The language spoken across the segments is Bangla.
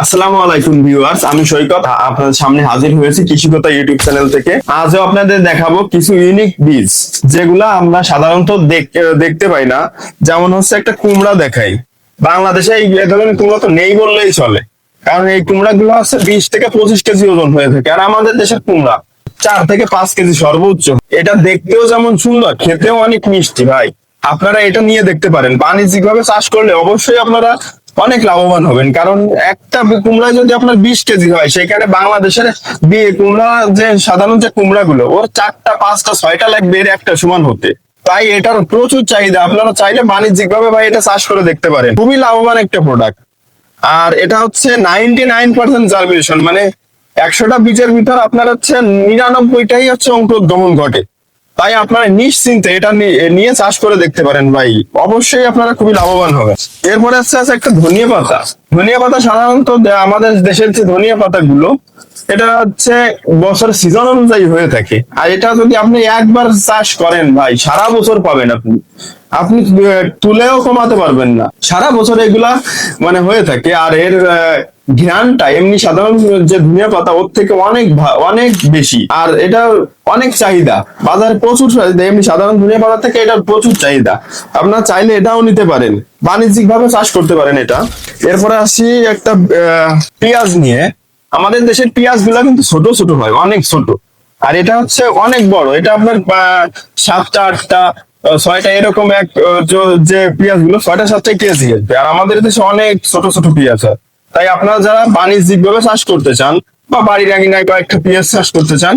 আসসালামু আলাইকুম ভিউয়ার্স, আমি সৈকত আপনাদের সামনে হাজির হয়েছি কৃষিকতা ইউটিউব চ্যানেল থেকে। আজও আপনাদের দেখাবো কিছু ইউনিক বীজ যেগুলা আমরা সাধারণত দেখতে পাই না। যেমন হচ্ছে একটা কুমড়া দেখাই, বাংলাদেশে এই ধরনের কুমড়া তো নেই বললেই চলে, কারণ এই কুমড়া গুলো হচ্ছে 20 থেকে 25 কেজি ওজন হয়ে থাকে। আর আমাদের দেশের কুমড়া 4 থেকে 5 কেজি সর্বোচ্চ। এটা দেখতেও যেমন সুন্দর, খেতেও অনেক মিষ্টি ভাই। আপনারা এটা নিয়ে দেখতে পারেন। বাণিজ্যিক ভাবে চাষ করলে অবশ্যই আপনারা অনেক লাভবান হবেন, কারণ একটা কুমড়া যদি আপনার 20 কেজি হয়, সেখানে বাংলাদেশের কুমড়া যে সাধারণ যে কুমড়া গুলো ওর 4টা 5টা 6টা লাগবে এর একটা সমান হতে। তাই এটার প্রচুর চাহিদা। আপনারা চাইলে বাণিজ্যিক ভাবে ভাই এটা চাষ করে দেখতে পারেন, খুবই লাভবান একটা প্রোডাক্ট। আর এটা হচ্ছে 99% জার্মিনেশন, মানে 100টা বীজের ভিতর আপনার হচ্ছে 99টাই হচ্ছে অঙ্কুরোদ্গমন ঘটে। তাই আপনারা নিশ্চিন্তে এটা নিয়ে চাষ করে দেখতে পারেন ভাই, অবশ্যই আপনারা খুবই লাভবান হবেন। এরপরে আছে একটা ধনিয়া পাতা। ধনিয়া পাতা সাধারণত আমাদের দেশের যে ধনিয়া পাতা গুলো, এটা হচ্ছে বছরের সিজন অনুযায়ী হয়ে থাকে। আর এটা যদি আপনি একবার চাষ করেন ভাই, সারা বছর পাবেন। আপনি আপনি তুলেও কমাতে পারবেন না, সারা বছর এগুলা মানে হয়ে থাকে। আর এর ঘ্রাণটা এমনি সাধারণ যে ধনিয়া পাতা ওর থেকে অনেক অনেক বেশি। আর এটা অনেক চাহিদা, বাজারে প্রচুর চাহিদা। এমনি সাধারণ ধনিয়া পাতা থেকে এটার প্রচুর চাহিদা। আপনারা চাইলে এটাও নিতে পারেন, বাণিজ্যিক ভাবে চাষ করতে পারেন এটা। এরপরে আসি একটা পেঁয়াজ নিয়ে। আমাদের দেশের পেঁয়াজ গুলা কিন্তু ছোট ছোট হয়, অনেক ছোট। আর এটা হচ্ছে অনেক বড়। এটা আপনার 7টা 8টা 6টা এরকম যে পেঁয়াজ গুলো 6টা 7টা কেজি আসবে। আর আমাদের দেশে অনেক ছোট ছোট পেঁয়াজ হয়। তাই আপনারা যারা বাণিজ্যিক ভাবে চাষ করতে চান বা বাড়ির আঙিনায় কয়েকটা পেঁয়াজ চাষ করতে চান,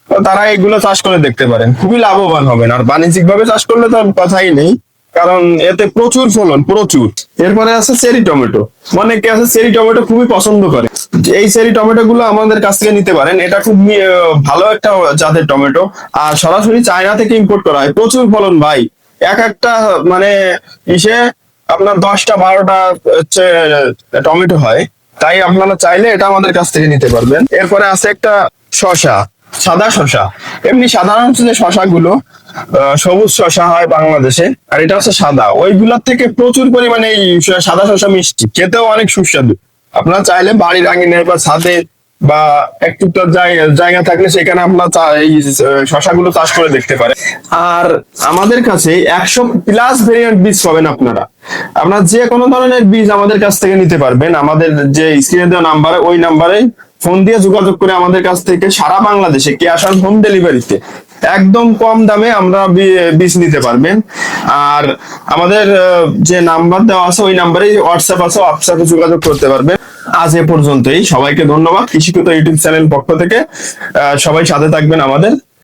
তো তারা এগুলো চাষ করে দেখতে পারেন, খুবই লাভবান হবেন। আর বাণিজ্যিক ভাবে চাষ করলে তো আর কথাই নেই, কারণ এতে প্রচুর ফলন, প্রচুর। এরপরে আছে চেরি টমেটো। অনেকে আছে চেরি টমেটো খুবই পছন্দ করে। এই চেরি টমেটো গুলো আমাদের কাছ থেকে নিতে পারেন। এটা খুব ভালো একটা জাতের টমেটো। আর সরাসরি চায়না থেকে ইম্পোর্ট করা হয়। প্রচুর ফলন ভাই, এক একটা মানে ইসে আপনার 10টা 12টা হচ্ছে টমেটো হয়। তাই আপনারা চাইলে এটা আমাদের কাছ থেকে নিতে পারবেন। এরপরে আছে একটা শসা, সাদা শসা। এমনি সাধারণত যে শসা গুলো সবুজ শসা হয় বাংলাদেশে, আর এটা হচ্ছে সাদা। ওইগুলোর থেকে প্রচুর পরিমাণে এই সাদা শসা মিষ্টি, খেতেও অনেক সুস্বাদু। আপনারা চাইলে বাড়ির আঙিনায় বা ছাদে বা একটুটা জায়গা থাকলে সেখানে আপনার এই শসাগুলো চাষ করে দেখতে পারেন। আর আমাদের কাছে 100+ ভেরিয়েন্ট বীজ পাবেন। আপনারা যে কোনো ধরনের বীজ আমাদের কাছ থেকে নিতে পারবেন। আমাদের যে স্ক্রিনে দেওয়া নাম্বার, ওই নাম্বারে ফোন দিয়ে যোগাযোগ করে আমাদের কাছ থেকে সারা বাংলাদেশে ক্যাশ অন হোম ডেলিভারিতে একদম কম দামে আমরা বীজ নিতে পারবেন। আর আমাদের যে নাম্বার দেওয়া আছে ওই নাম্বারে হোয়াটসঅ্যাপ আছে, হোয়াটসঅ্যাপে যোগাযোগ করতে পারবেন। আজ এ পর্যন্তই। সবাইকে ধন্যবাদ কৃষিকতা ইউটিউব চ্যানেল পক্ষ থেকে। সবাই সাথে থাকবেন আমাদের।